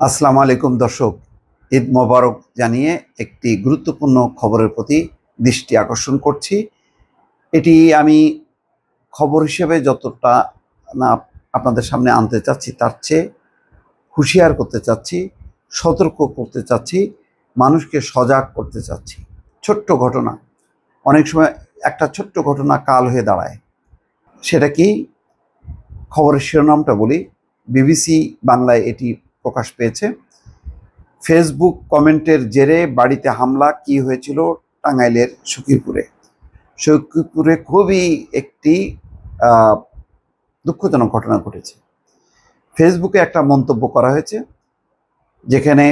আসসালামু আলাইকুম দর্শক, ঈদ মোবারক জানিয়ে একটি গুরুত্বপূর্ণ খবরের প্রতি দৃষ্টি আকর্ষণ করছি। এটি আমি খবর হিসেবে যতটা না আপনাদের সামনে আনতে চাচ্ছি, তার চেয়ে হুঁশিয়ার করতে চাচ্ছি, সতর্ক করতে চাচ্ছি, মানুষকে সজাগ করতে চাচ্ছি। ছোট্ট ঘটনা, অনেক সময় একটা ছোট্ট ঘটনা কাল হয়ে দাঁড়ায়। সেটা কি? খবরের শিরোনামটা বলি। বিবিসি বাংলায় এটি প্রকাশ পেয়েছে। ফেসবুক কমেন্টের জেরে বাড়িতে হামলা, কি হয়েছিল টাঙ্গাইলের সখীপুরে খুবই একটি দুঃখজনক ঘটনা ঘটেছে। ফেসবুকে একটা মন্তব্য করা হয়েছে, যেখানে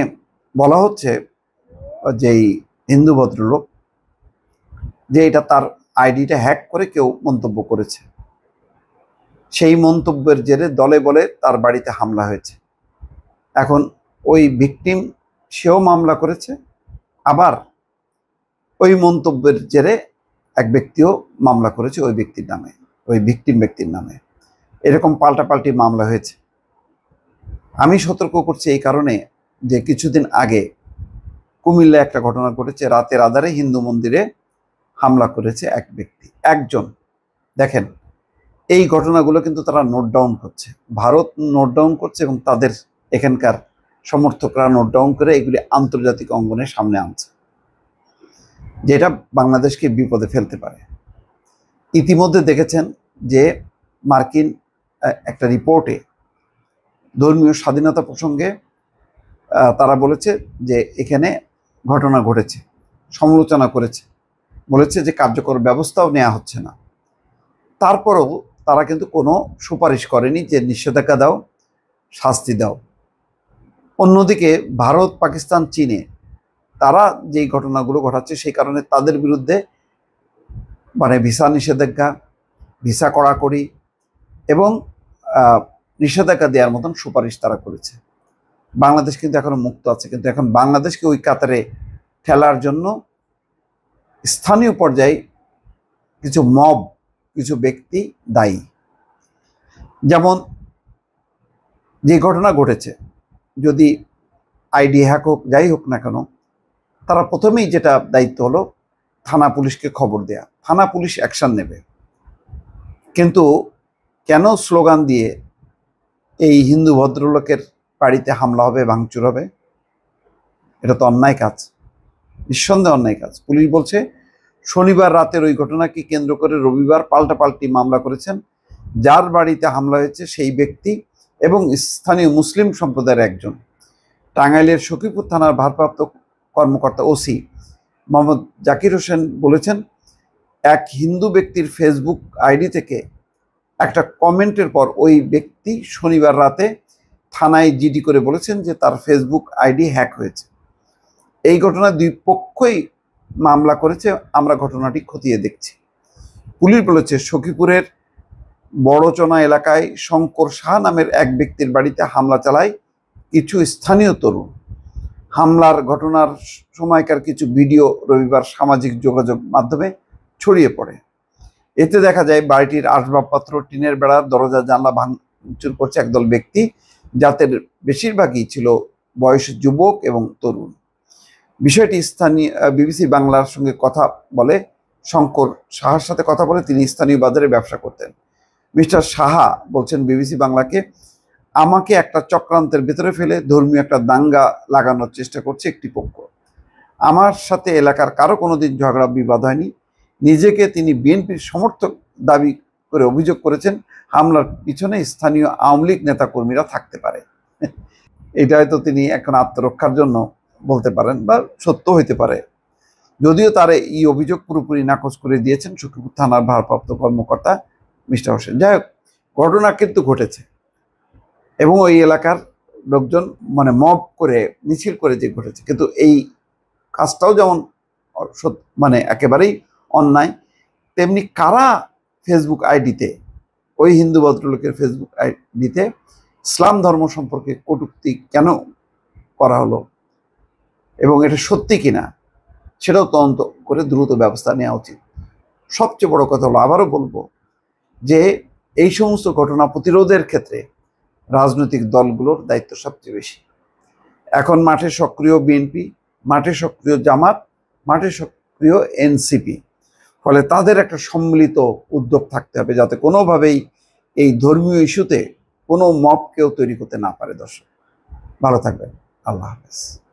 বলা হচ্ছে যেই হিন্দু ভদ্রলোক, যে এটা তার আইডিটা হ্যাক করে কেউ মন্তব্য করেছে। সেই মন্তব্যের জেরে দলে বলে তার বাড়িতে হামলা হয়েছে। এখন ওই ভিকটিম সেও মামলা করেছে, আবার ওই মন্তব্যের জেরে এক ব্যক্তিও মামলা করেছে ওই ব্যক্তির নামে, ওই ভিকটিম ব্যক্তির নামে। এরকম পাল্টাপাল্টি মামলা হয়েছে। আমি সতর্ক করছি এই কারণে যে কিছুদিন আগে কুমিল্লায় একটা ঘটনা ঘটেছে। রাতের আধারে হিন্দু মন্দিরে হামলা করেছে এক ব্যক্তি, একজন। দেখেন, এই ঘটনাগুলো কিন্তু তারা নোট ডাউন করছে, ভারত নোট ডাউন করছে, এবং তাদের এখানকার সমর্থকরা নোট ডাউন করে এগুলি আন্তর্জাতিক অঙ্গনের সামনে আনছে, যেটা বাংলাদেশকে বিপদে ফেলতে পারে। ইতিমধ্যে দেখেছেন যে মার্কিন একটা রিপোর্টে ধর্মীয় স্বাধীনতা প্রসঙ্গে তারা বলেছে যে এখানে ঘটনা ঘটেছে, সমালোচনা করেছে, বলেছে যে কার্যকর ব্যবস্থাও নেওয়া হচ্ছে না। তারপরেও তারা কিন্তু কোনো সুপারিশ করেনি যে নিষেধাজ্ঞা দাও, শাস্তি দাও। অন্যদিকে ভারত, পাকিস্তান, চীনে তারা যেই ঘটনাগুলো ঘটাচ্ছে, সেই কারণে তাদের বিরুদ্ধে ভিসা নিষেধাজ্ঞা, ভিসা কড়াকড়ি এবং নিষেধাজ্ঞা দেওয়ার মতন সুপারিশ তারা করেছে। বাংলাদেশ কিন্তু এখনো মুক্ত আছে, কিন্তু এখন বাংলাদেশকে ওই কাতারে ঠেলার জন্য স্থানীয় পর্যায়ে কিছু মব, কিছু ব্যক্তি দায়ী। যেমন যে ঘটনা ঘটেছে, যদি আইডি হ্যাক হোক, যাই হোক না কেন, তারা প্রথমেই যেটা দায়িত্ব হলো থানা পুলিশকে খবর দেয়া, থানা পুলিশ অ্যাকশন নেবে। কিন্তু কেন স্লোগান দিয়ে এই হিন্দু ভদ্রলোকের বাড়িতে হামলা হবে, ভাঙচুর হবে? এটা তো অন্যায় কাজ, নিঃসন্দেহে অন্যায় কাজ। পুলিশ বলছে শনিবার রাতের ওই ঘটনাকে কেন্দ্র করে রবিবার পাল্টাপাল্টি মামলা করেছেন। যার বাড়িতে হামলা হয়েছে সেই ব্যক্তি এবং স্থানীয় মুসলিম সম্প্রদায়ের একজন। টাঙ্গাইলের সখীপুর থানার ভারপ্রাপ্ত কর্মকর্তা ওসি মোহাম্মদ জাকির হোসেন বলেছেন, এক হিন্দু ব্যক্তির ফেসবুক আইডি থেকে একটা কমেন্টের পর ওই ব্যক্তি শনিবার রাতে থানায় জিডি করে বলেছেন যে তার ফেসবুক আইডি হ্যাক হয়েছে। এই ঘটনায় দুই পক্ষই মামলা করেছে, আমরা ঘটনাটি খতিয়ে দেখছি। পুলিশ বলেছে সখীপুরের বড়চনা এলাকায় শঙ্কর শাহ নামের এক ব্যক্তির বাড়িতে হামলা চালায় কিছু স্থানীয় তরুণ। হামলার ঘটনার সময়কার কিছু ভিডিও রবিবার সামাজিক যোগাযোগ মাধ্যমে ছড়িয়ে পড়ে। এতে দেখা যায় বাড়িটির আসবাবপত্র, টিনের বেড়া, দরজা জানলা ভাঙচুর করছে একদল ব্যক্তি, যাদের বেশিরভাগই ছিল বয়স যুবক এবং তরুণ। বিষয়টি স্থানীয় বিবিসি বাংলার সঙ্গে কথা বলে, শঙ্কর সাহার সাথে কথা বলে, তিনি স্থানীয় বাজারে ব্যবসা করতেন। মিস্টার সাহা বলছেন বিবিসি বাংলাকে, আমাকে একটা চক্রান্তের ভেতরে ফেলে ধর্মীয় একটা দাঙ্গা লাগানোর চেষ্টা করছে একটি পক্ষ। আমার সাথে এলাকার কারো কোনোদিন ঝগড়া বিবাদ হয়নি। নিজেকে তিনি বিএনপির সমর্থক দাবি করে অভিযোগ করেছেন, হামলার পিছনে স্থানীয় আওয়ামী লীগ নেতাকর্মীরা থাকতে পারে। এটা হয়তো তিনি এখন আত্মরক্ষার জন্য বলতে পারেন, বা সত্য হইতে পারে। যদিও তার এই অভিযোগ পুরোপুরি নাকচ করে দিয়েছেন সখীপুর থানার ভারপ্রাপ্ত কর্মকর্তা মিস্টার হোসেন। যাই হোক, ঘটনা কিন্তু ঘটেছে, এবং ওই এলাকার লোকজন মব করে, মিছিল করে যে ঘটেছে। কিন্তু এই কাজটাও যেমন একেবারেই অন্যায়, তেমনি কারা ফেসবুক আইডিতে, ওই হিন্দু ভদ্রলোকের ফেসবুক আইডিতে ইসলাম ধর্ম সম্পর্কে কটূক্তি কেন করা হলো, এবং এটা সত্যি কিনা সেটাও তদন্ত করে দ্রুত ব্যবস্থা নেওয়া উচিত। সবচেয়ে বড় কথা হলো, আবারও বলবো, যে এই সমস্ত ঘটনা প্রতিরোধের ক্ষেত্রে রাজনৈতিক দলগুলোর দায়িত্ব সবচেয়ে বেশি। এখন মাঠে সক্রিয় বিএনপি, মাঠে সক্রিয় জামাত, মাঠে সক্রিয় এনসিপি। ফলে তাদের একটা সম্মিলিত উদ্যোগ থাকতে হবে যাতে কোনোভাবেই এই ধর্মীয় ইস্যুতে কোনো মব কেউ তৈরি করতে না পারে। দর্শক ভালো থাকবেন, আল্লাহ হাফেজ।